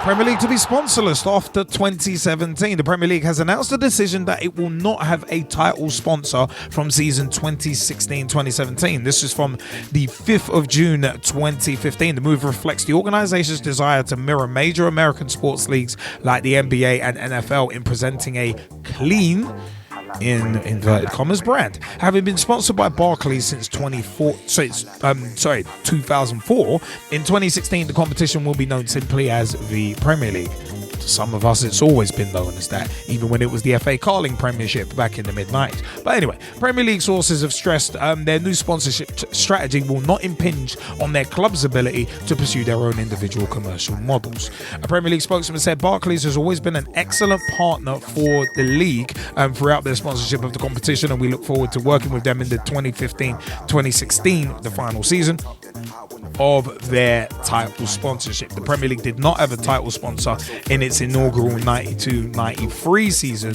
Premier League to be sponsorless after 2017. The Premier League has announced a decision that it will not have a title sponsor from season 2016-2017. This is from the 5th of June 2015. The move reflects the organization's desire to mirror major American sports leagues like the NBA and NFL in presenting a clean, in inverted commas, brand. Having been sponsored by Barclays since 2004, in 2016 the competition will be known simply as the Premier League. To some of us, it's always been known as that, even when it was the FA Carling Premiership back in the mid-90s. But anyway, Premier League sources have stressed their new sponsorship strategy will not impinge on their club's ability to pursue their own individual commercial models. A Premier League spokesman said Barclays has always been an excellent partner for the league throughout their sponsorship of the competition, and we look forward to working with them in the 2015-2016, the final season of their title sponsorship. The Premier League did not have a title sponsor in its inaugural 92-93 season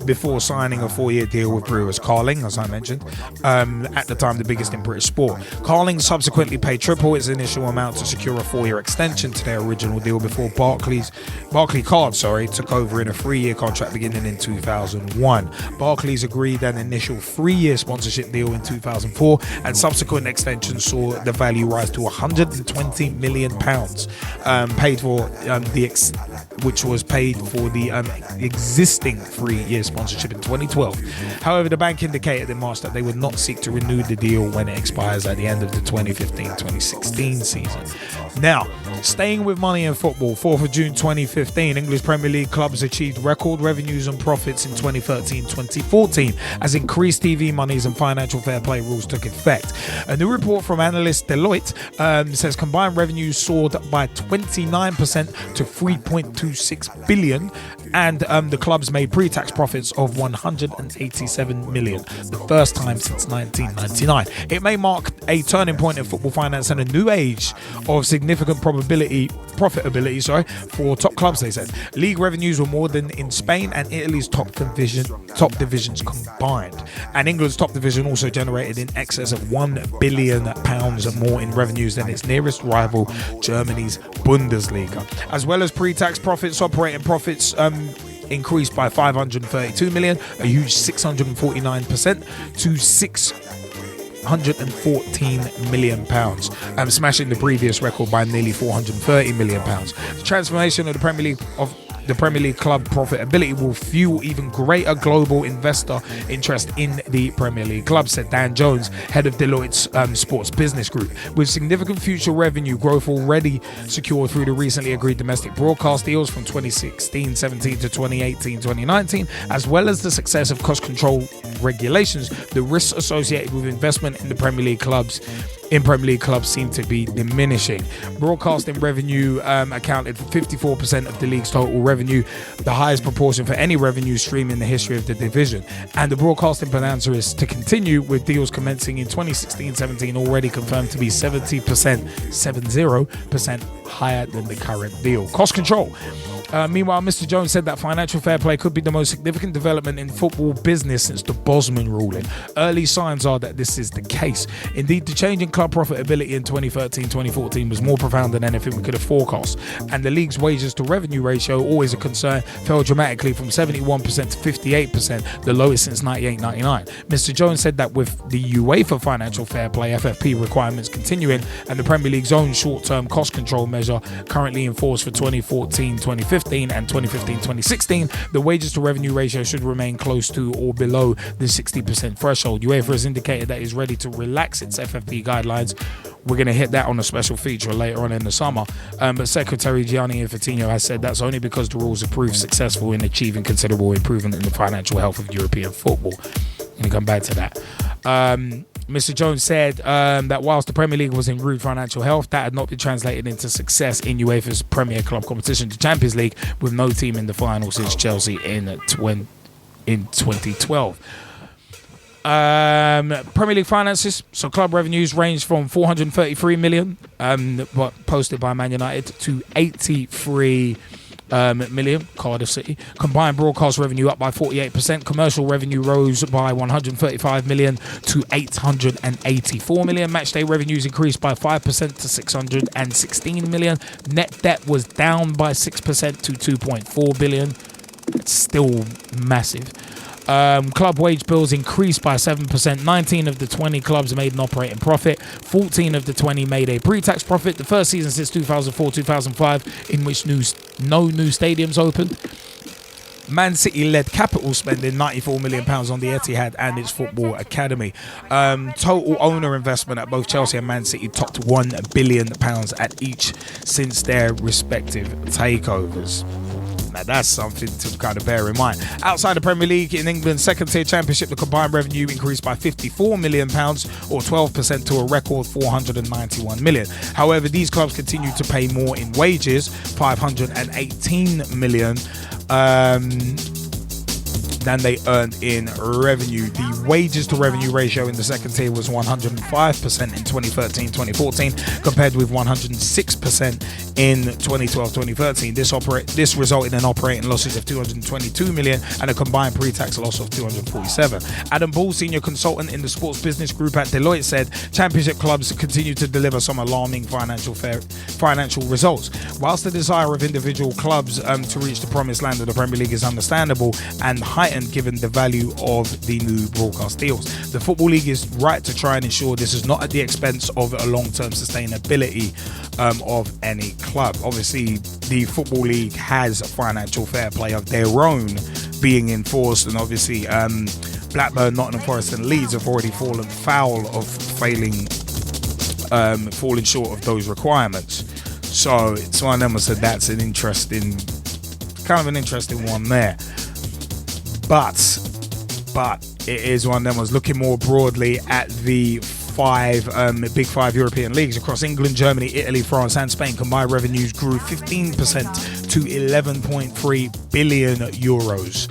before signing a 4-year deal with Brewers Carling, as I mentioned, at the time the biggest in British sport. Carling subsequently paid triple its initial amount to secure a 4-year extension to their original deal before Barclays took over in a 3-year contract beginning in 2001. Barclays agreed an initial 3-year sponsorship deal in 2004, and subsequent extensions saw the value rise to £120 million, which was paid for the existing 3-year sponsorship in 2012. However, the bank indicated in March that they would not seek to renew the deal when it expires at the end of the 2015-2016 season. Now, staying with money in football, 4th of June 2015, English Premier League clubs achieved record revenues and profits in 2013-2014 as increased TV monies and financial fair play rules took effect. A new report from analyst Deloitte says combined revenues soared by 29% to 3.26 billion, and the clubs made pre-tax profits of 187 million, the first time since 1999. It may mark a turning point in football finance and a new age of significant profitability for top clubs, they said. League revenues were more than in Spain and Italy's top divisions combined, and England's top division also generated in excess of £1 billion more in revenues than its nearest rival, Germany's Bundesliga. As well as pre-tax profits, operating profits increased by 532 million, a huge 649% to £614 million, smashing the previous record by nearly £430 million. The transformation of the Premier League club profitability will fuel even greater global investor interest in the Premier League club, said Dan Jones, head of Deloitte's sports business group. With significant future revenue growth already secured through the recently agreed domestic broadcast deals from 2016-17 to 2018-2019, as well as the success of cost control regulations, the risks associated with investment in Premier League clubs seem to be diminishing. Broadcasting revenue accounted for 54% of the league's total revenue, the highest proportion for any revenue stream in the history of the division. And the broadcasting bonanza is to continue, with deals commencing in 2016-17 already confirmed to be 70% higher than the current deal. Cost control. Meanwhile, Mr. Jones said that financial fair play could be the most significant development in football business since the Bosman ruling. Early signs are that this is the case. Indeed, the change in club profitability in 2013-2014 was more profound than anything we could have forecast, and the league's wages to revenue ratio, always a concern, fell dramatically from 71% to 58%, the lowest since 98-99. Mr. Jones said that with the UEFA financial fair play FFP requirements continuing and the Premier League's own short-term cost control measure currently in force for 2014-2015 and 2015-2016, the wages to revenue ratio should remain close to or below the 60% threshold. UEFA has indicated that it's ready to relax its FFP guidelines. We're going to hit that on a special feature later on in the summer. But Secretary Gianni Infantino has said that's only because the rules have proved successful in achieving considerable improvement in the financial health of European football. I'm going to come back to that. Mr. Jones said that whilst the Premier League was in rude financial health, that had not been translated into success in UEFA's Premier Club competition, the Champions League, with no team in the final since Chelsea in 2012. Premier League finances, so club revenues ranged from 433 million posted by Man United to 83 million, Cardiff City. Combined broadcast revenue up by 48%. Commercial revenue rose by 135 million to 884 million. Matchday revenues increased by 5% to 616 million. Net debt was down by 6% to 2.4 billion. It's still massive. Club wage bills increased by 7%. 19 of the 20 clubs made an operating profit. 14 of the 20 made a pre-tax profit. The first season since 2004-2005 in which no new stadiums opened. Man City led capital spending £94 million on the Etihad and its football academy. Total owner investment at both Chelsea and Man City topped £1 billion at each since their respective takeovers. Now that's something to kind of bear in mind. Outside the Premier League, in England's second tier championship, the combined revenue increased by £54 million or 12% to a record £491 million. However, these clubs continue to pay more in wages, £518 million, than they earned in revenue. The wages to revenue ratio in the second tier was 105% in 2013-2014 compared with 106% in 2012-2013. This resulted in operating losses of 222 million and a combined pre-tax loss of 247. Adam Ball, senior consultant in the sports business group at Deloitte, said championship clubs continue to deliver some alarming financial results. Whilst the desire of individual clubs to reach the promised land of the Premier League is understandable and heightened given the value of the new broadcast deals, the Football League is right to try and ensure this is not at the expense of a long-term sustainability of any club. Obviously, the Football League has financial fair play of their own being enforced, and obviously Blackburn, Nottingham Forest and Leeds have already fallen foul of falling short of those requirements. So it's one of them. I said that's an interesting one there. But it is one of them. I was looking more broadly at the big five European leagues across England, Germany, Italy, France and Spain. Combined revenues grew 15% to 11.3 billion euros.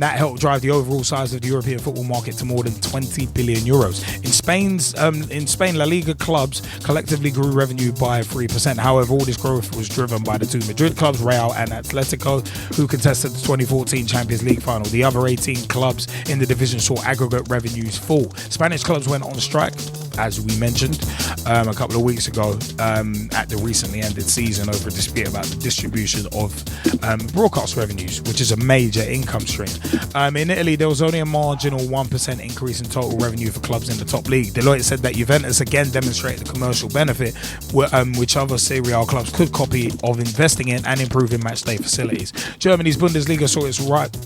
That helped drive the overall size of the European football market to more than 20 billion euros. In Spain, La Liga clubs collectively grew revenue by 3%. However, all this growth was driven by the two Madrid clubs, Real and Atletico, who contested the 2014 Champions League final. The other 18 clubs in the division saw aggregate revenues fall. Spanish clubs went on strike, as we mentioned a couple of weeks ago at the recently ended season over a dispute about the distribution of broadcast revenues, which is a major income stream. In Italy, there was only a marginal 1% increase in total revenue for clubs in the top league. Deloitte said that Juventus again demonstrated the commercial benefit which other Serie A clubs could copy of investing in and improving matchday facilities. Germany's Bundesliga saw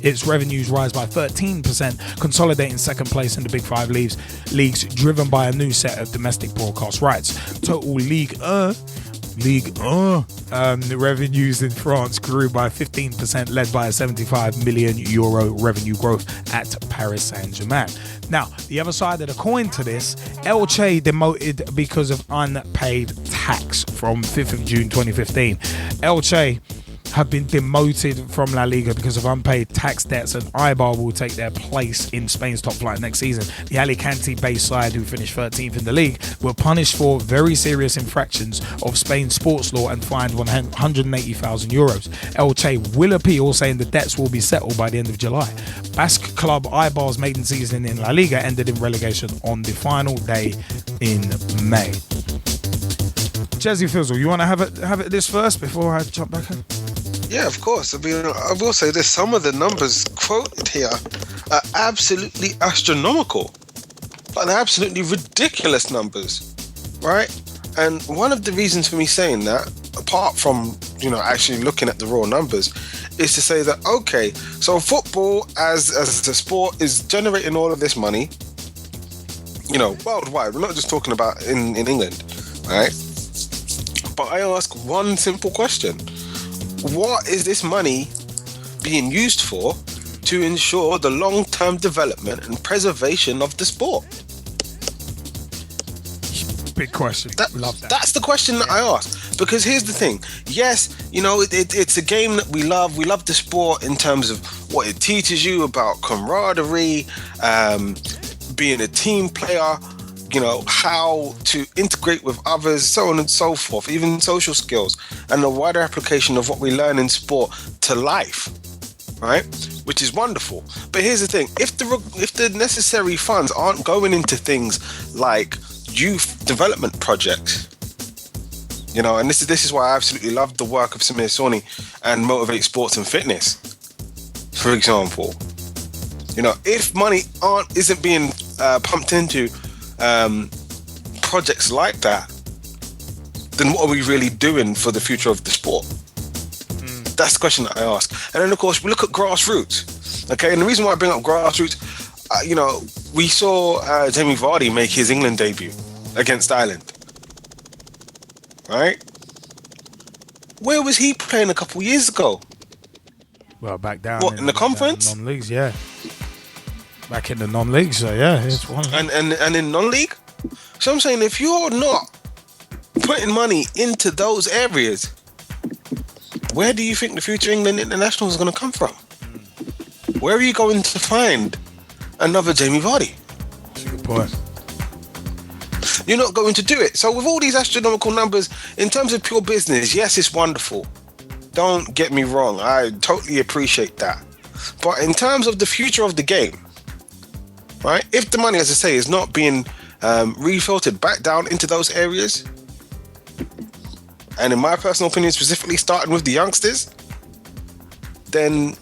its revenues rise by 13%, consolidating second place in the big five leagues driven by a new set of domestic broadcast rights. Total the revenues in France grew by 15%, led by a 75 million euro revenue growth at Paris Saint-Germain. Now, the other side of the coin to this, Elche demoted because of unpaid tax from 5th of June 2015. Elche have been demoted from La Liga because of unpaid tax debts, and Eibar will take their place in Spain's top flight next season. The Alicante-based side, who finished 13th in the league, were punished for very serious infractions of Spain's sports law and fined 180,000 euros. Elche will appeal, saying the debts will be settled by the end of July. Basque club Eibar's maiden season in La Liga ended in relegation on the final day in May. Gezzie Fizzle, you want to have it this first before I jump back in? Yeah, of course. I mean, I will say this: some of the numbers quoted here are absolutely astronomical, like they're absolutely ridiculous numbers, right? And one of the reasons for me saying that, apart from actually looking at the raw numbers, is to say that okay, so football as a sport is generating all of this money, worldwide. We're not just talking about in England, right? But I ask one simple question. What is this money being used for to ensure the long-term development and preservation of the sport? Big question. Love that. That's the question that I ask. Because here's the thing. Yes, it's a game that we love. We love the sport in terms of what it teaches you about camaraderie, being a team player, how to integrate with others, so on and so forth, even social skills, and the wider application of what we learn in sport to life, right? Which is wonderful. But here's the thing: if the necessary funds aren't going into things like youth development projects, and this is why I absolutely love the work of Samir Sawhney and Motivate Sports and Fitness, for example. If money isn't being pumped into projects like that, then what are we really doing for the future of the sport? That's the question that I ask. And then, of course, we look at grassroots. Okay, and the reason why I bring up grassroots, we saw Jamie Vardy make his England debut against Ireland. Right? Where was he playing a couple years ago? Well, back down. What, in the conference? Non-leagues, yeah. Back in the non-league, so yeah, it's one. And in non-league? So I'm saying, if you're not putting money into those areas, where do you think the future England international is going to come from? Where are you going to find another Jamie Vardy? That's a good point. You're not going to do it. So with all these astronomical numbers, in terms of pure business, yes, it's wonderful. Don't get me wrong. I totally appreciate that. But in terms of the future of the game, right? If the money, as I say, is not being refiltered back down into those areas, and in my personal opinion, specifically starting with the youngsters, then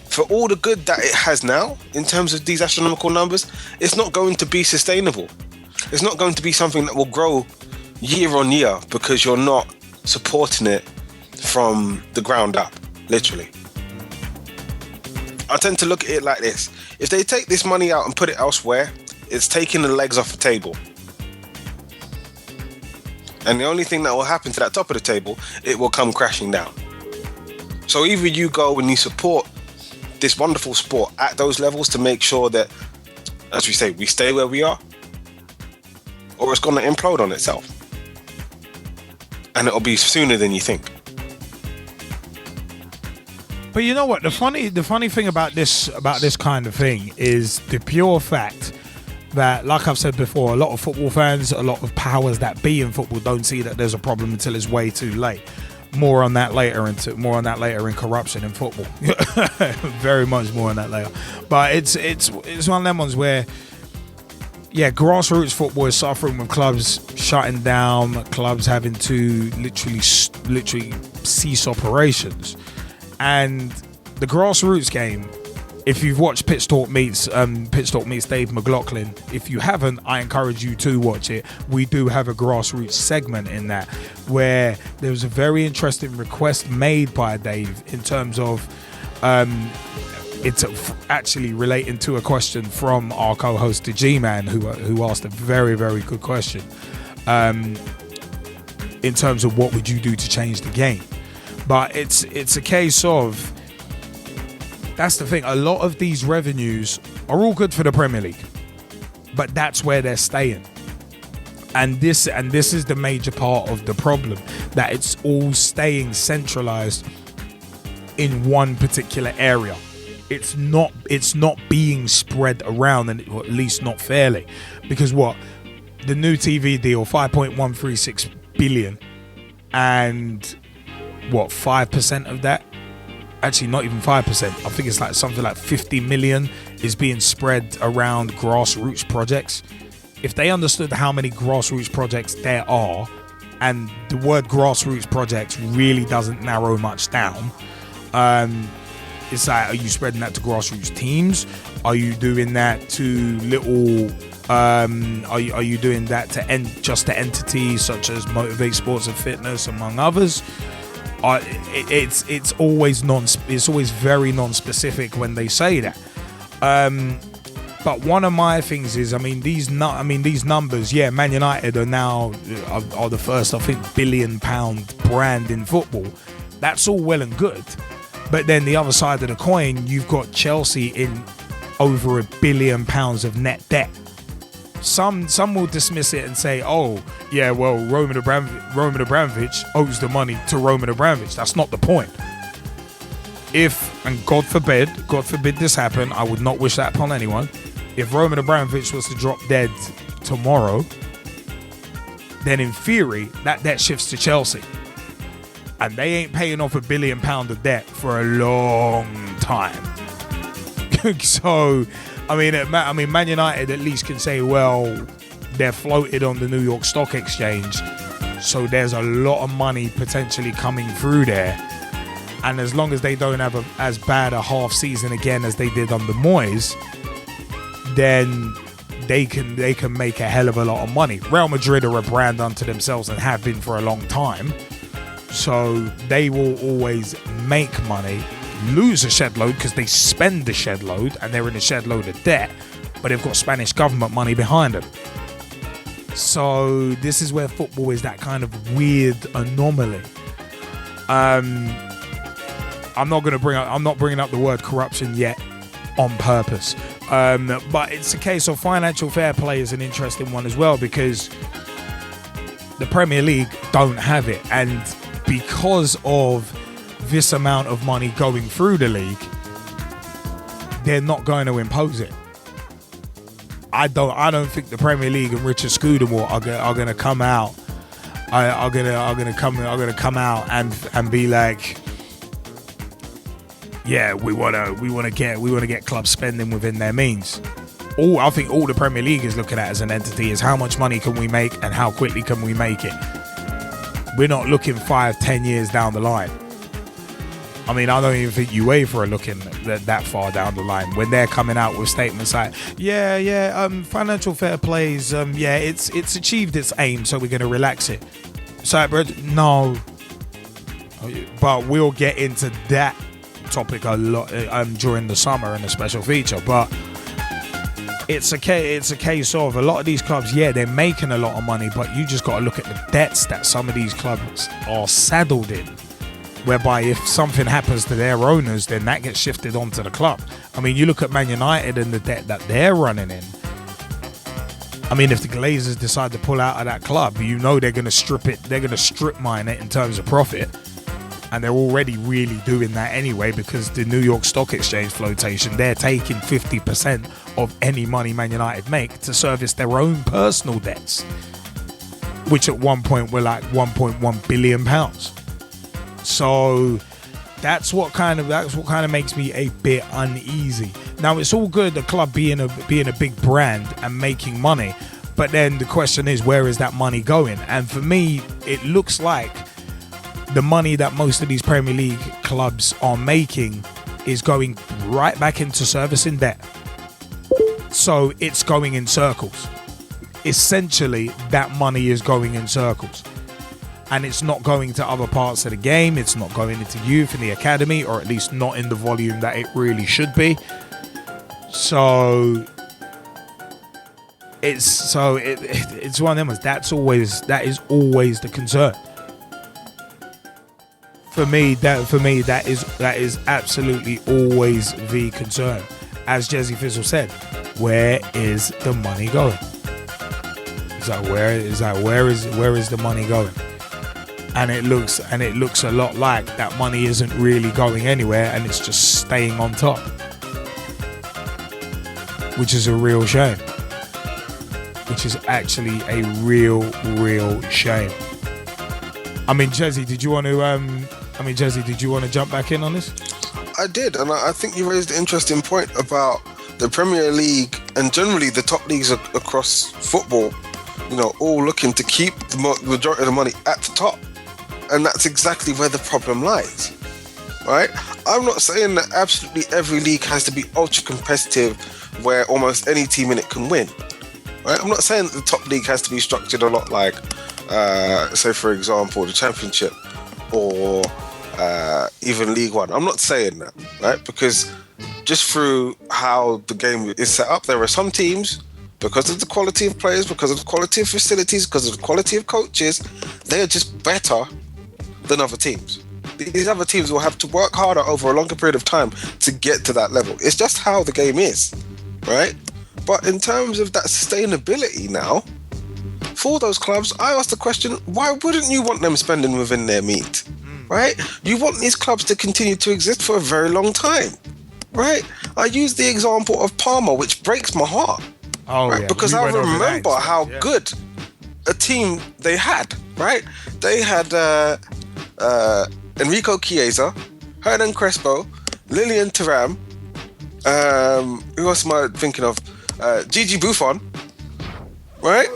for all the good that it has now, in terms of these astronomical numbers, it's not going to be sustainable. It's not going to be something that will grow year on year because you're not supporting it from the ground up, literally. I tend to look at it like this. If they take this money out and put it elsewhere, it's taking the legs off the table. And the only thing that will happen to that top of the table, it will come crashing down. So either you go and you support this wonderful sport at those levels to make sure that, as we say, we stay where we are, or it's going to implode on itself. And it'll be sooner than you think. But you know what? The funny thing about this kind of thing is the pure fact that, like I've said before, a lot of football fans, a lot of powers that be in football don't see that there's a problem until it's way too late. More on that later in corruption in football. Very much more on that later. But it's one of them ones where, yeah, grassroots football is suffering with clubs shutting down, clubs having to literally cease operations. And the grassroots game, if you've watched Pitch Talk meets Dave McLaughlin, if you haven't, I encourage you to watch it. We do have a grassroots segment in that where there was a very interesting request made by Dave in terms of it's actually relating to a question from our co-host, the Gman, who asked a very, very good question in terms of what would you do to change the game. But it's a case of, that's the thing, a lot of these revenues are all good for the Premier League, but that's where they're staying. And this is the major part of the problem, that it's all staying centralized in one particular area. It's not being spread around, and or at least not fairly, because what the new TV deal, 5.136 billion, and what 5% of that, actually not even 5%, I think it's like something like 50 million is being spread around grassroots projects. If they understood how many grassroots projects there are, and the word grassroots projects really doesn't narrow much down, it's like, are you spreading that to grassroots teams? Are you doing that to little are you doing that to just to entities such as Motivate Sports and Fitness, among others? It's always very non-specific when they say that. But one of my things is, these numbers. Yeah, Man United are now are the first, I think, £1 billion brand in football. That's all well and good, but then the other side of the coin, you've got Chelsea in over £1 billion of net debt. Some will dismiss it and say, oh, yeah, well, Roman Abramovich owes the money to Roman Abramovich. That's not the point. If, and God forbid this happen, I would not wish that upon anyone. If Roman Abramovich was to drop dead tomorrow, then in theory, that debt shifts to Chelsea. And they ain't paying off £1 billion of debt for a long time. So, I mean, Man United at least can say, well, they're floated on the New York Stock Exchange, so there's a lot of money potentially coming through there. And as long as they don't have as bad a half season again as they did under Moyes, then they can make a hell of a lot of money. Real Madrid are a brand unto themselves and have been for a long time. So they will always make money, lose a shed load because they spend the shed load and they're in a shed load of debt, but they've got Spanish government money behind them. So this is where football is that kind of weird anomaly. I'm not bringing up the word corruption yet on purpose. But it's a case of financial fair play is an interesting one as well, because the Premier League don't have it, and because of this amount of money going through the league, they're not going to impose it. I don't think the Premier League and Richard Scudamore are going to come out. Are going to come out and be like, yeah, we want to get clubs spending within their means. I think all the Premier League is looking at as an entity is how much money can we make and how quickly can we make it. We're not looking 5-10 years down the line. I mean, I don't even think UEFA are looking that far down the line when they're coming out with statements like, financial fair plays, it's achieved its aim, so we're going to relax it. So, no. But we'll get into that topic a lot during the summer in a special feature. But it's a case of a lot of these clubs, they're making a lot of money, but you just got to look at the debts that some of these clubs are saddled in, whereby if something happens to their owners, then that gets shifted onto the club. I mean, you look at Man United and the debt that they're running in. I mean, if the Glazers decide to pull out of that club, you know they're going to strip mine it in terms of profit. And they're already really doing that anyway, because the New York Stock Exchange flotation, they're taking 50% of any money Man United make to service their own personal debts, which at one point were like £1.1 billion. So that's what kind of makes me a bit uneasy. Now, it's all good the club being a big brand and making money, but then the question is, where is that money going? And for me, it looks like the money that most of these Premier League clubs are making is going right back into servicing debt. So it's going in circles. Essentially, that money is going in circles. And it's not going to other parts of the game. It's not going into youth in the academy, or at least not in the volume that it really should be. So it's one of them ones. That is always the concern. For me, that is absolutely always the concern. As Gezzie Fizzle said, where is the money going? Where is the money going? And it looks a lot like that money isn't really going anywhere, and it's just staying on top, which is a real shame. Which is actually a real shame. I mean, Gezzie, did you want to jump back in on this? I did, and I think you raised an interesting point about the Premier League and generally the top leagues across football, all looking to keep the majority of the money at the top. And that's exactly where the problem lies, right? I'm not saying that absolutely every league has to be ultra competitive where almost any team in it can win, right? I'm not saying that the top league has to be structured a lot like, say, for example, the Championship or even League One. I'm not saying that, right? Because just through how the game is set up, there are some teams, because of the quality of players, because of the quality of facilities, because of the quality of coaches, they are just better than other teams. These other teams will have to work harder over a longer period of time to get to that level. It's just how the game is, right? But in terms of that sustainability now, for those clubs, I asked the question, why wouldn't you want them spending within their means, right? You want these clubs to continue to exist for a very long time, right? I use the example of Parma, which breaks my heart, Oh, right? yeah. Because We I went over that remember instead, how yeah. good a team they had, right? They had Enrico Chiesa, Hernan Crespo, Lilian Thuram, who else am I thinking of? Gigi Buffon, right?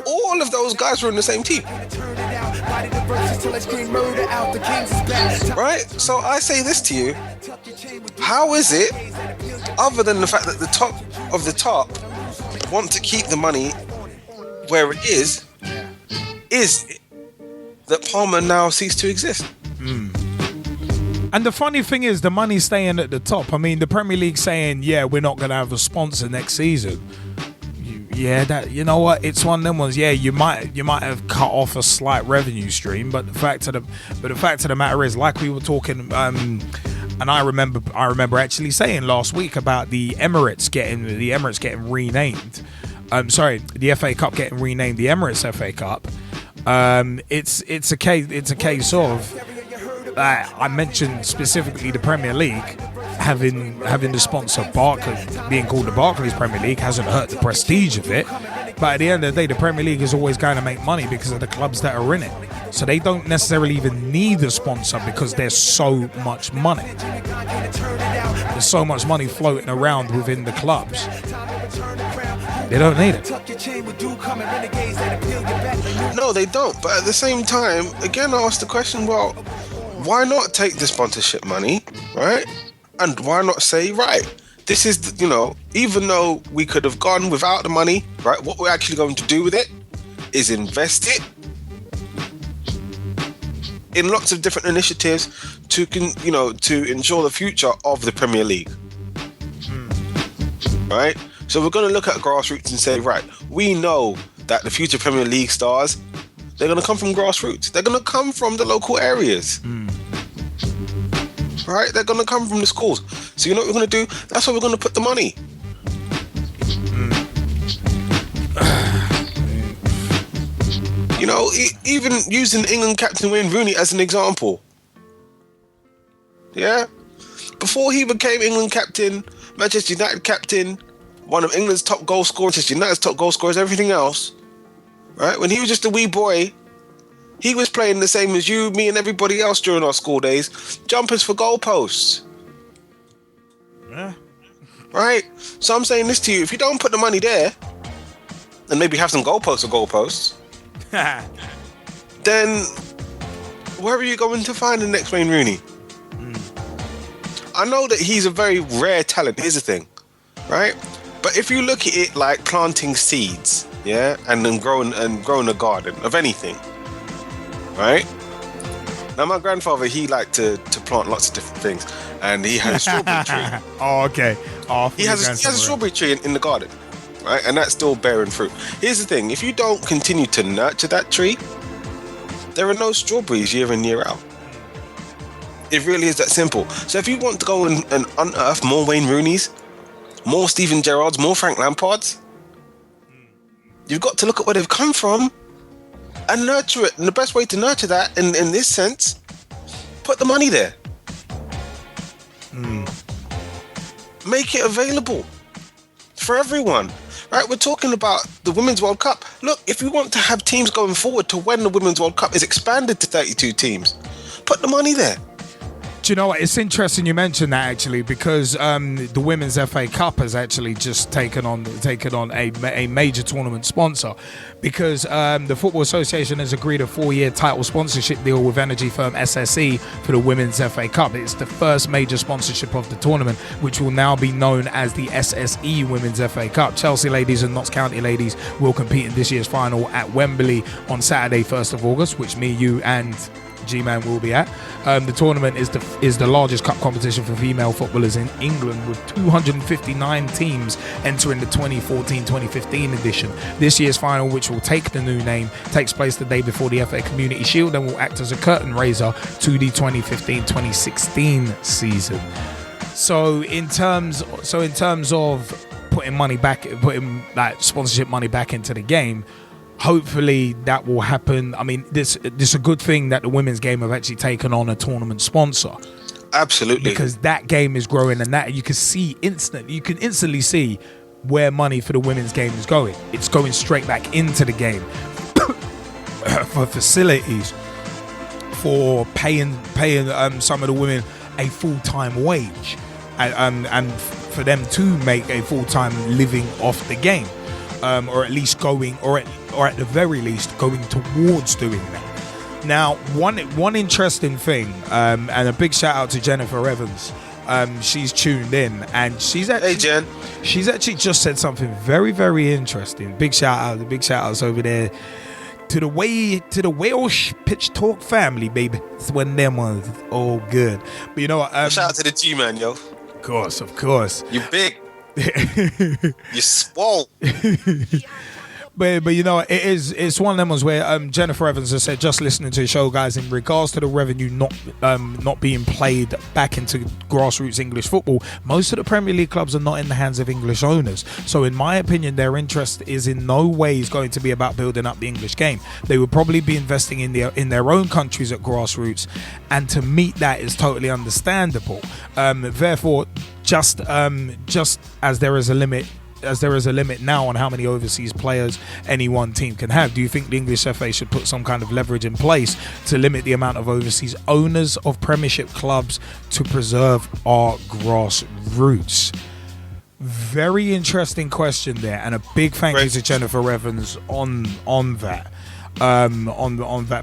All of those guys were in the same team. Right? So I say this to you. How is it, other than the fact that the top of the top want to keep the money where it is it that Palmer now ceased to exist? And the funny thing is, the money's staying at the top. I mean, the Premier League saying, yeah, we're not going to have a sponsor next season. Yeah, that, you know what? It's one of them ones. Yeah, you might have cut off a slight revenue stream, but the fact of the matter is, like we were talking, and I remember actually saying last week about the Emirates getting renamed. The FA Cup getting renamed the Emirates FA Cup. It's a case of. I mentioned specifically the Premier League having the sponsor Barclays being called the Barclays Premier League hasn't hurt the prestige of it, but at the end of the day, the Premier League is always going to make money because of the clubs that are in it. So they don't necessarily even need a sponsor because there's so much money. There's so much money floating around within the clubs. They don't need it. No, they don't. But at the same time, again, I ask the question, well, why not take the sponsorship money, right? And why not say, right, this is, even though we could have gone without the money, right, what we're actually going to do with it is invest it in lots of different initiatives to ensure the future of the Premier League. Right? So we're going to look at grassroots and say, right, we know that the future Premier League stars, they're going to come from grassroots. They're going to come from the local areas. Right? They're going to come from the schools. So you know what we're going to do? That's where we're going to put the money. Even using England captain Wayne Rooney as an example. Yeah? Before he became England captain, Manchester United captain, one of England's top goal scorers, Manchester United's top goal scorers, everything else, right? When he was just a wee boy, he was playing the same as you, me, and everybody else during our school days, jumpers for goalposts. Yeah. Right? So I'm saying this to you, if you don't put the money there, and maybe have some goalposts or goalposts, then where are you going to find the next Wayne Rooney? I know that he's a very rare talent, here's the thing, right? But if you look at it like planting seeds, yeah, and then growing a garden of anything, right? Now my grandfather, he liked to plant lots of different things, and he had a strawberry tree. Oh, okay. Oh, he has a strawberry tree in the garden, right? And that's still bearing fruit. Here's the thing: if you don't continue to nurture that tree, there are no strawberries year in, year out. It really is that simple. So if you want to go and unearth more Wayne Rooneys, more Steven Gerrards, more Frank Lampards, you've got to look at where they've come from and nurture it. And the best way to nurture that, in this sense, put the money there. Make it available for everyone. Right, we're talking about the Women's World Cup. Look, if we want to have teams going forward to when the Women's World Cup is expanded to 32 teams, put the money there. Do you know what? It's interesting you mentioned that actually, because the Women's FA Cup has actually just taken on a major tournament sponsor, because the Football Association has agreed a 4-year title sponsorship deal with energy firm SSE for the Women's FA Cup. It's the first major sponsorship of the tournament, which will now be known as the SSE Women's FA Cup. Chelsea ladies and Notts County ladies will compete in this year's final at Wembley on Saturday, 1st of August, which me, you and Gman will be at. The tournament is the largest cup competition for female footballers in England, with 259 teams entering the 2014-2015 edition. This year's final, which will take the new name, takes place the day before the FA Community Shield and will act as a curtain raiser to the 2015-2016 season. So in terms of putting that sponsorship money back into the game, hopefully that will happen. I mean, this is a good thing that the women's game have actually taken on a tournament sponsor. Absolutely. Because that game is growing, and that you can instantly see where money for the women's game is going. It's going straight back into the game for facilities, for paying some of the women a full-time wage, and for them to make a full-time living off the game, or at least going, or at the very least going towards doing that. Now, one interesting thing, and a big shout out to Jennifer Evans. She's tuned in, and she's actually, hey Jen, she's actually just said something very, very interesting. Big shout outs over there to the Welsh Pitch Talk family, baby. It's one of them ones. Oh, good. But you know what? Shout out to the Gman, yo. Of course. You big. You swole. But you know, it's one of them ones where Jennifer Evans has said, just listening to the show, guys, in regards to the revenue not being played back into grassroots English football, most of the Premier League clubs are not in the hands of English owners. So in my opinion, their interest is in no ways going to be about building up the English game. They would probably be investing in their own countries at grassroots, and to meet that is totally understandable. Therefore, just as there is a limit now on how many overseas players any one team can have, do you think the English FA should put some kind of leverage in place to limit the amount of overseas owners of Premiership clubs to preserve our grassroots? Very interesting question there, and a big thank you to Jennifer Evans on that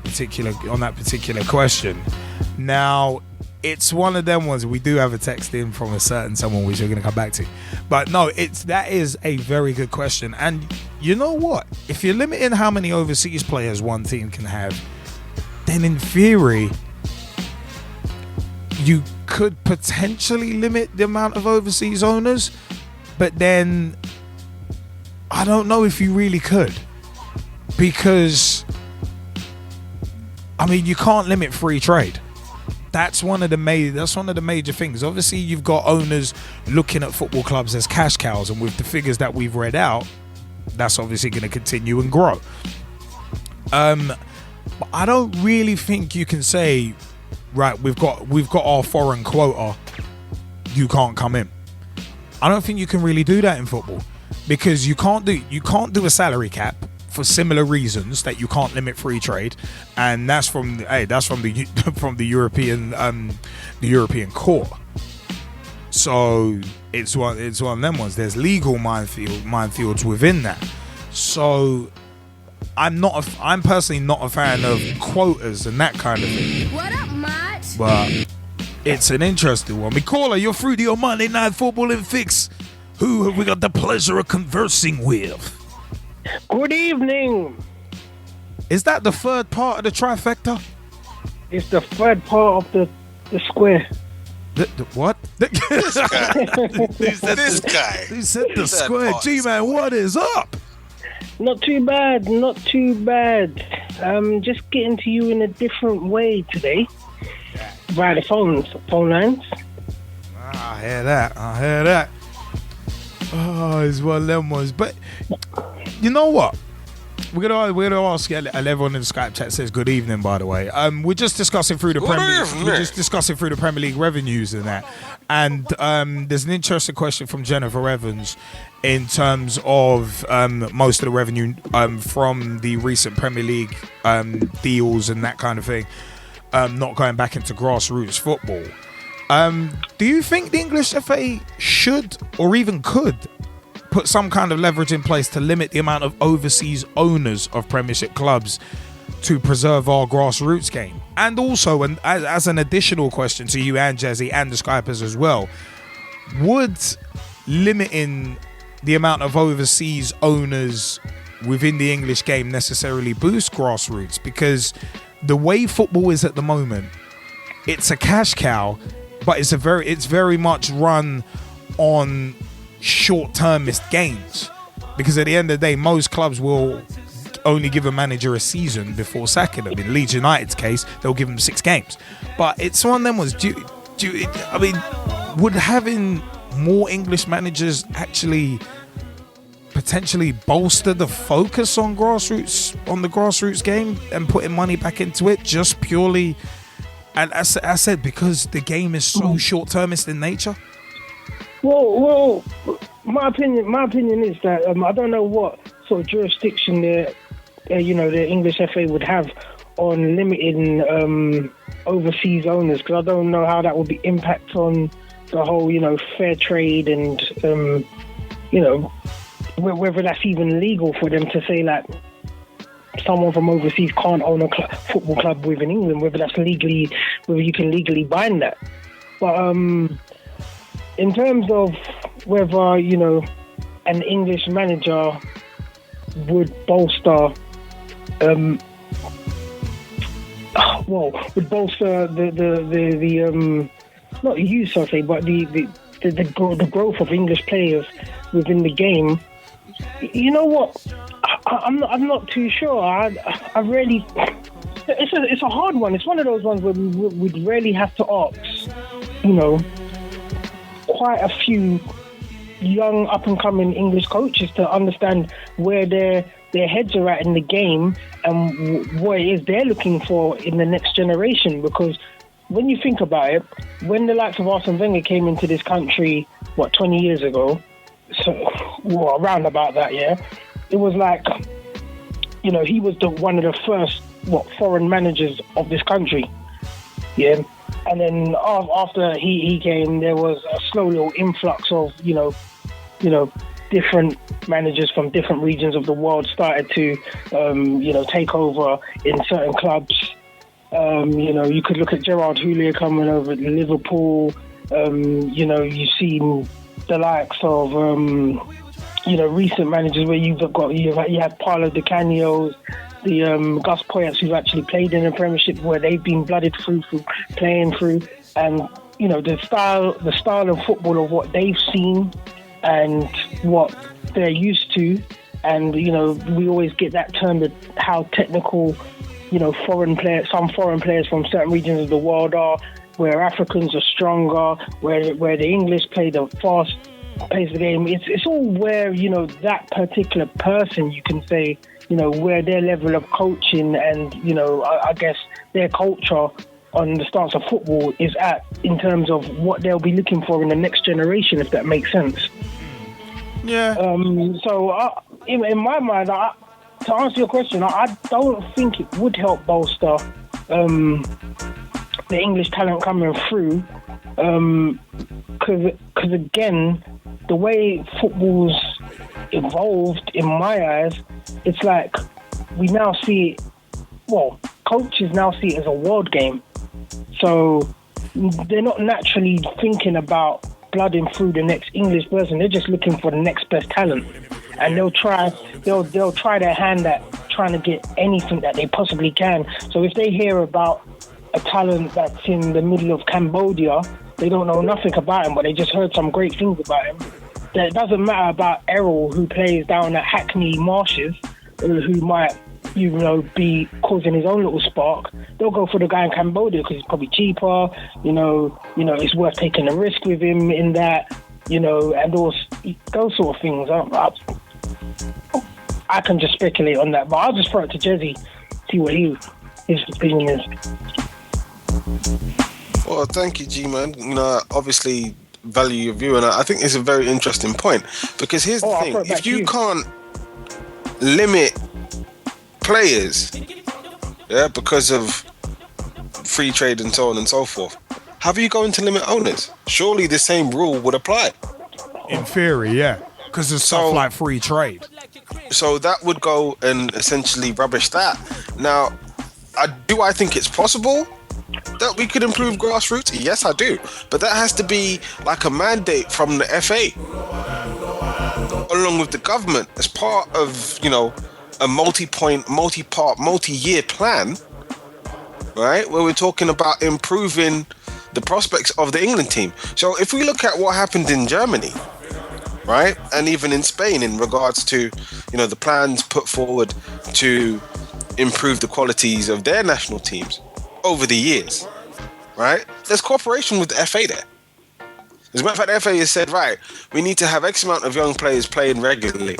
particular question. Now, it's one of them ones. We do have a text in from a certain someone which we're going to come back to, but no, that is a very good question. And you know what? If you're limiting how many overseas players one team can have, then in theory, you could potentially limit the amount of overseas owners. But then I don't know if you really could, because I mean, you can't limit free trade. That's one of the major things. Obviously, you've got owners looking at football clubs as cash cows, and with the figures that we've read out, that's obviously going to continue and grow. But I don't really think you can say, right, we've got our foreign quota, you can't come in. I don't think you can really do that in football, because you can't do a salary cap for similar reasons that you can't limit free trade, and that's from the European court. So it's one of them ones. There's legal minefields within that. So I'm personally not a fan of quotas and that kind of thing. What up, Mott? But it's an interesting one. Caller, you're through to your Monday Night Footballing Fix. Who have we got the pleasure of conversing with? Good evening. Is that the third part of the trifecta? It's the third part of the square. The what? This guy. Who said the square? G-Man, what is up? Not too bad. Just getting to you in a different way today. Via the phone lines. I hear that. Oh, it's one of them ones. But you know what? We're gonna ask everyone in the Skype chat says good evening, by the way. We're just discussing through the Premier League revenues and that. And there's an interesting question from Jennifer Evans in terms of most of the revenue from the recent Premier League deals and that kind of thing, not going back into grassroots football. Do you think the English FA should or even could put some kind of leverage in place to limit the amount of overseas owners of Premiership clubs to preserve our grassroots game? And also, and as an additional question to you and Jazzy and the Skypers as well, would limiting the amount of overseas owners within the English game necessarily boost grassroots? Because the way football is at the moment, it's a cash cow, but it's very much run on short-termist gains, because at the end of the day, most clubs will only give a manager a season before sacking them. In Leeds United's case, they'll give them 6 games. But it's one of them was, would having more English managers actually potentially bolster the focus on the grassroots game and putting money back into it, just purely, and as I said, because the game is so short-termist in nature? Well, my opinion is that I don't know what sort of jurisdiction the English FA would have on limiting overseas owners, because I don't know how that would be impact on the whole, fair trade and whether that's even legal for them to say like someone from overseas can't own a football club within England, whether you can legally bind that. But in terms of whether, an English manager would bolster the not use, I'll say, but the growth of English players within the game. You know what? I'm not too sure. I really, it's a hard one. It's one of those ones where we'd really have to ask, quite a few young up and coming English coaches to understand where their heads are at in the game and what it is they're looking for in the next generation. Because when you think about it, when the likes of Arsene Wenger came into this country, 20 years ago, around about that, yeah, it was like, he was one of the first foreign managers of this country, yeah. And then after he came, there was a slow little influx of different managers from different regions of the world started to take over in certain clubs. You could look at Gerard Houllier coming over to Liverpool. You've seen the likes of recent managers where you had Paulo Di Canio's, the Gus Poyets, who've actually played in the Premiership, where they've been blooded through playing through, and the style of football of what they've seen and what they're used to, and we always get that term that how technical some foreign players from certain regions of the world are, where Africans are stronger, where the English play the fast pace of the game. It's all where that particular person, you can say, where their level of coaching and I guess their culture on the stance of football is at, in terms of what they'll be looking for in the next generation, if that makes sense. Yeah. So in my mind, to answer your question, I don't think it would help bolster the English talent coming through, because again, the way football's evolved in my eyes, it's like we now see it, coaches now see it as a world game. So they're not naturally thinking about blooding through the next English person. They're just looking for the next best talent, and they'll try their hand at trying to get anything that they possibly can. So if they hear about a talent that's in the middle of Cambodia, they don't know nothing about him, but they just heard some great things about him. That it doesn't matter about Errol, who plays down at Hackney Marshes, who might be causing his own little spark. They'll go for the guy in Cambodia because it's probably cheaper. It's worth taking a risk with him in that. And those sort of things. I can just speculate on that, but I'll just throw it to Gezzie, see what his opinion is. Well, thank you, G-Man. Obviously value your view, and I think it's a very interesting point, because here's the thing: if you can't limit players, because of free trade and so on and so forth, how are you going to limit owners? Surely the same rule would apply. In theory, yeah, because there's stuff like free trade. So that would go and essentially rubbish that. Now, I think it's possible that we could improve grassroots? Yes, I do. But that has to be like a mandate from the FA, along with the government, as part of, a multi-part, multi-year plan, right? Where we're talking about improving the prospects of the England team. So if we look at what happened in Germany, right? And even in Spain in regards to, the plans put forward to improve the qualities of their national teams over the years, right? There's cooperation with the FA there. As a matter of fact, the FA has said, right, we need to have X amount of young players playing regularly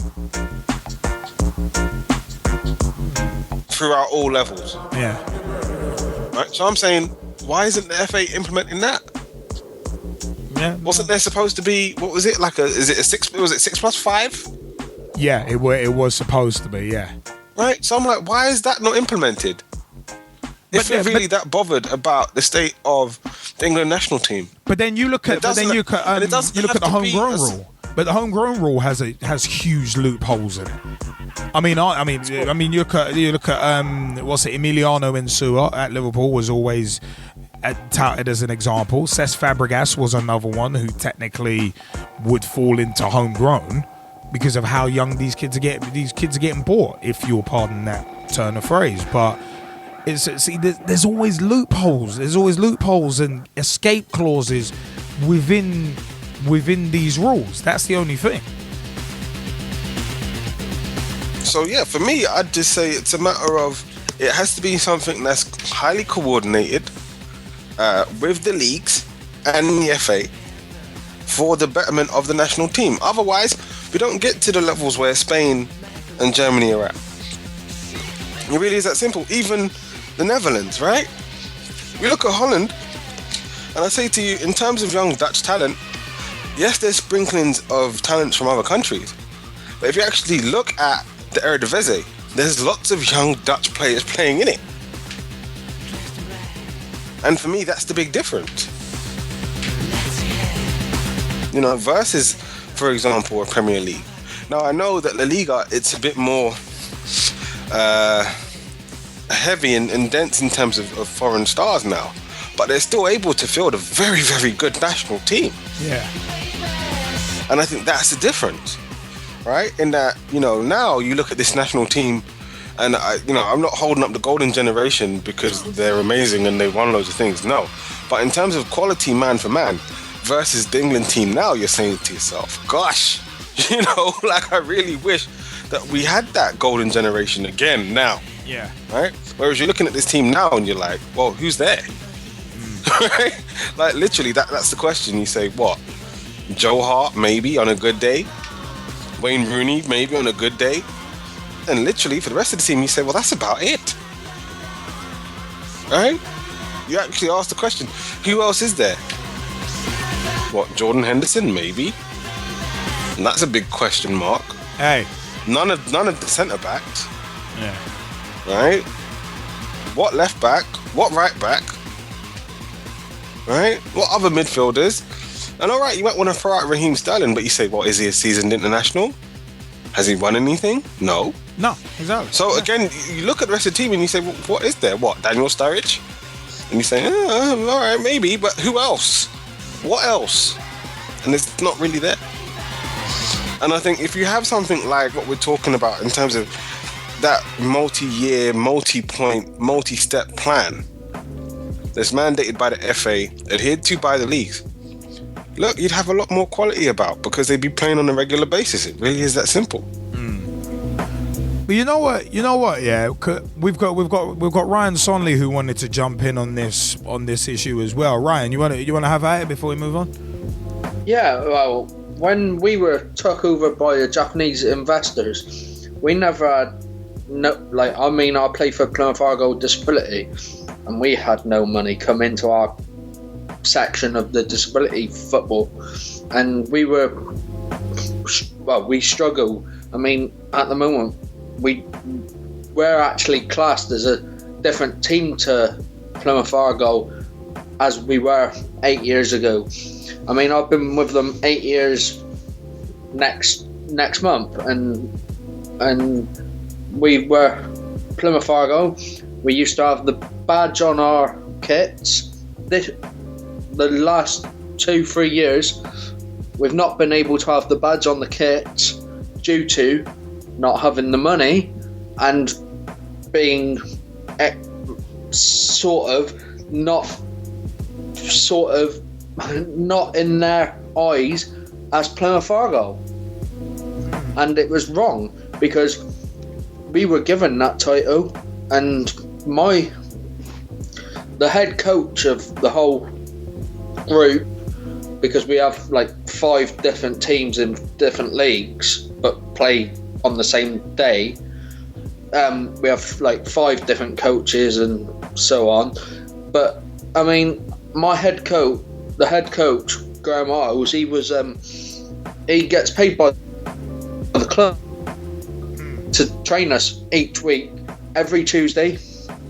throughout all levels. Yeah. Right? So I'm saying, why isn't the FA implementing that? Yeah. Wasn't there supposed to be, what was it, like was it 6+5? Yeah, it was supposed to be, yeah. Right? So I'm like, why is that not implemented? If they're really that bothered about the state of the England national team. But then you look at the homegrown rule. But the homegrown rule has huge loopholes in it. I mean, you look at what's it? Emiliano Insua at Liverpool was always touted as an example. Cesc Fabregas was another one who technically would fall into homegrown because of how young these kids are getting bought, if you'll pardon that turn of phrase. But there's always loopholes. There's always loopholes and escape clauses within these rules. That's the only thing. So yeah, for me, I'd just say it's a matter of it has to be something that's highly coordinated with the leagues and the FA for the betterment of the national team. Otherwise, we don't get to the levels where Spain and Germany are at. It really is that simple. Even the Netherlands, right? We look at Holland, and I say to you, in terms of young Dutch talent, yes, there's sprinklings of talents from other countries. But if you actually look at the Eredivisie, there's lots of young Dutch players playing in it. And for me, that's the big difference. You know, versus, for example, a Premier League. Now, I know that La Liga, it's a bit more heavy and dense in terms of foreign stars now. But they're still able to field a very, very good national team. Yeah. And I think that's the difference, right? In that, you know, now you look at this national team, and I'm not holding up the golden generation because they're amazing and they won loads of things. No, but in terms of quality, man for man, versus the England team now, you're saying to yourself, "Gosh, you know, like I really wish that we had that golden generation again now." Yeah. Right. Whereas you're looking at this team now and you're like, "Well, who's there?" Right? Like literally, that's the question. You say, what? Joe Hart, maybe on a good day. Wayne Rooney, maybe on a good day. And literally, for the rest of the team, you say, well, that's about it. Right? You actually ask the question, who else is there? What, Jordan Henderson, maybe? And that's a big question mark. Hey. None of the centre backs. Yeah. Right? What left back? What right back? Right? What other midfielders? And all right, you might want to throw out Raheem Sterling, but you say, what, is he a seasoned international? Has he won anything? No. No, exactly. So again, you look at the rest of the team and you say, well, what is there? What, Daniel Sturridge? And you say, all right, maybe, but who else? What else? And it's not really there. And I think if you have something like what we're talking about in terms of that multi-year, multi-point, multi-step plan that's mandated by the FA, adhered to by the leagues, look, you'd have a lot more quality about because they'd be playing on a regular basis. It really is that simple. But you know what? Yeah, we've got Ryan Sonley who wanted to jump in on this issue as well. Ryan, you want to have at it before we move on? Yeah. Well, when we were took over by the Japanese investors, we never had I played for Plymouth Argyle Disability, and we had no money come into our section of the disability football, and we struggle. I mean, at the moment we're actually classed as a different team to Plymouth Argyle as we were 8 years ago. I mean, I've been with them 8 years next month, and we were Plymouth Argyle. We used to have the badge on our kits. The last 2-3 years, we've not been able to have the badge on the kits due to not having the money and being sort of not in their eyes as Plymouth Argyle. And it was wrong because we were given that title, and the head coach of the whole group, because we have like 5 different teams in different leagues but play on the same day. We have like 5 different coaches and so on. But I mean, the head coach Graham Arles, he gets paid by the club to train us each week, every Tuesday,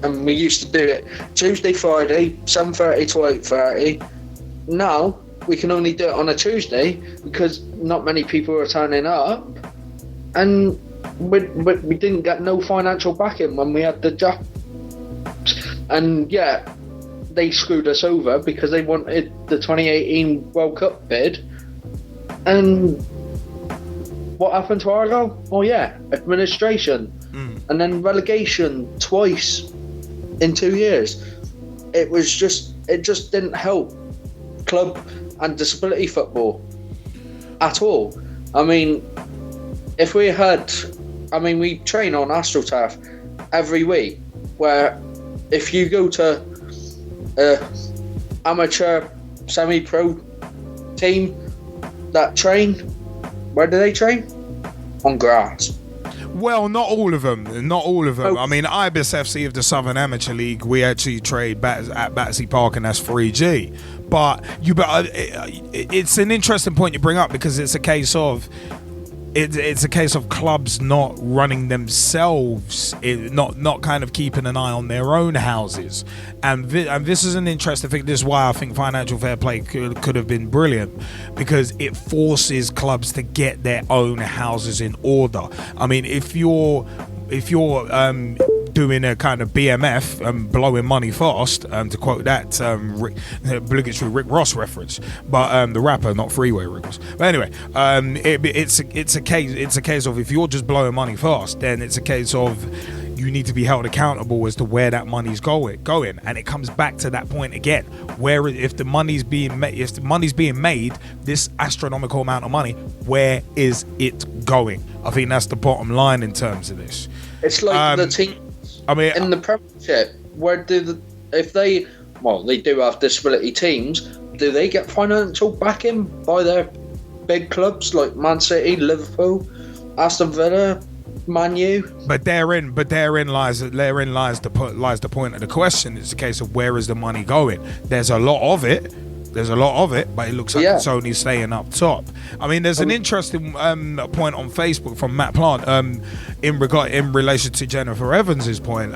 and we used to do it Tuesday, Friday, 7:30 to 8:30. Now we can only do it on a Tuesday because not many people are turning up, and we didn't get no financial backing when we had the job. And yeah, they screwed us over because they wanted the 2018 World Cup bid. And what happened to Argo? Oh yeah, administration. And then relegation twice in 2 years. It just didn't help club and disability football at all. I mean, if we had, we train on AstroTurf every week, where if you go to amateur semi-pro team that train, where do they train? On grass. Well, not all of them. Oh. I mean, Ibis FC of the Southern Amateur League, we actually trade at Battersea Park, and that's 3G. But it's an interesting point you bring up, because it's a case of clubs not running themselves, not kind of keeping an eye on their own houses, and this is an interesting thing. This is why I think financial fair play could have been brilliant, because it forces clubs to get their own houses in order. I mean, if you're doing a kind of BMF, blowing money fast, to quote that obligatory Rick Ross reference, but the rapper, not Freeway Rick Ross. But anyway, it's a case of, if you're just blowing money fast, then it's a case of you need to be held accountable as to where that money's going, and it comes back to that point again, where if the money's being made, this astronomical amount of money, where is it going? I think that's the bottom line in terms of this. It's like the team. In the Premiership, they do have disability teams, do they get financial backing by their big clubs like Man City, Liverpool, Aston Villa, Man U? But therein lies the point of the question. It's a case of, where is the money going? There's a lot of it, but it looks like it's only staying up top. I mean, there's an interesting point on Facebook from Matt Plant in relation to Jennifer Evans's point.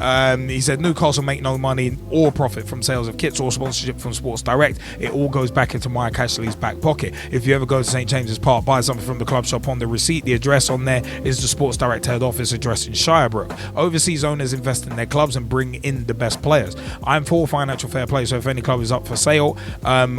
He said Newcastle make no money or profit from sales of kits or sponsorship from Sports Direct. It all goes back into Mike Ashley's back pocket. If you ever go to St James's Park, buy something from the club shop, on the receipt, the address on there is the Sports Direct head office address in Shirebrook. Overseas owners invest in their clubs and bring in the best players. I'm for financial fair play, so if any club is up for sale,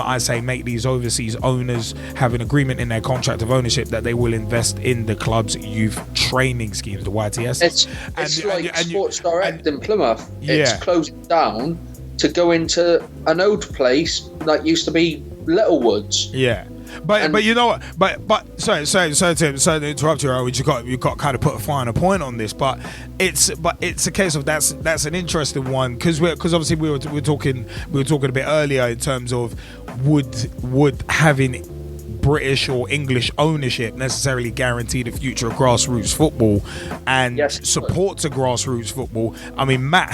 I say make these overseas owners have an agreement in their contract of ownership that they will invest in the club's youth training schemes, the YTS. It's like Sports Direct in Plymouth. It's closed down to go into an old place that used to be Littlewoods. Yeah. But you know what? Sorry to interrupt you, Howard. You've got to kind of put a finer point on this. But it's a case of that's an interesting one, because obviously we were talking a bit earlier in terms of would having British or English ownership necessarily guarantee the future of grassroots football and support to grassroots football. I mean, Matt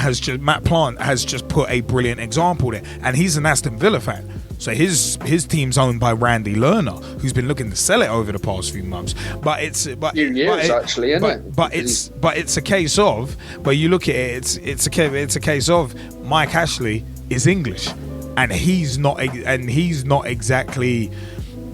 Plant has just put a brilliant example there, and he's an Aston Villa fan. So his team's owned by Randy Lerner, who's been looking to sell it over the past few months. But it's a case of, but you look at it, it's a case of Mike Ashley is English, and he's not exactly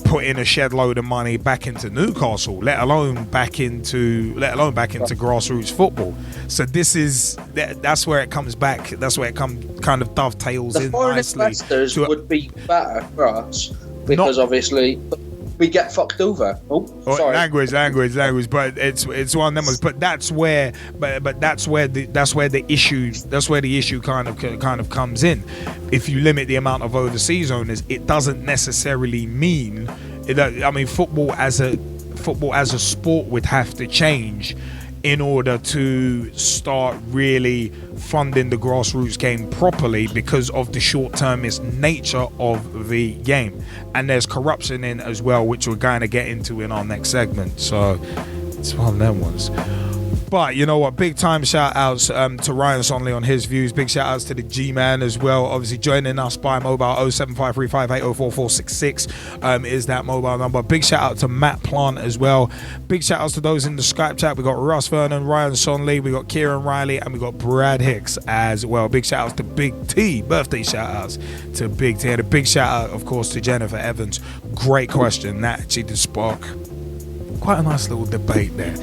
putting a shed load of money back into Newcastle, let alone back into grassroots football. So that's where it comes back. That's where it kind of dovetails in nicely. The foreign investors would be better for us, because obviously we get fucked over. Sorry. Language. But it's one of them. But that's where the issue kind of comes in. If you limit the amount of overseas owners, it doesn't necessarily mean that. I mean, football as a sport would have to change in order to start really funding the grassroots game properly, because of the short-termist nature of the game. And there's corruption in as well, which we're going to get into in our next segment. So it's one of them ones. But you know what? Big time shout outs to Ryan Sonley on his views. Big shout outs to the Gman as well. Obviously joining us by mobile 07535804466 is that mobile number. Big shout out to Matt Plant as well. Big shout outs to those in the Skype chat. We got Russ Vernon, Ryan Sonley, we got Kieran Riley, and we got Brad Hicks as well. Big shout outs to Big T. Birthday shout outs to Big T. And a big shout out, of course, to Jennifer Evans. Great question. That actually did spark quite a nice little debate there.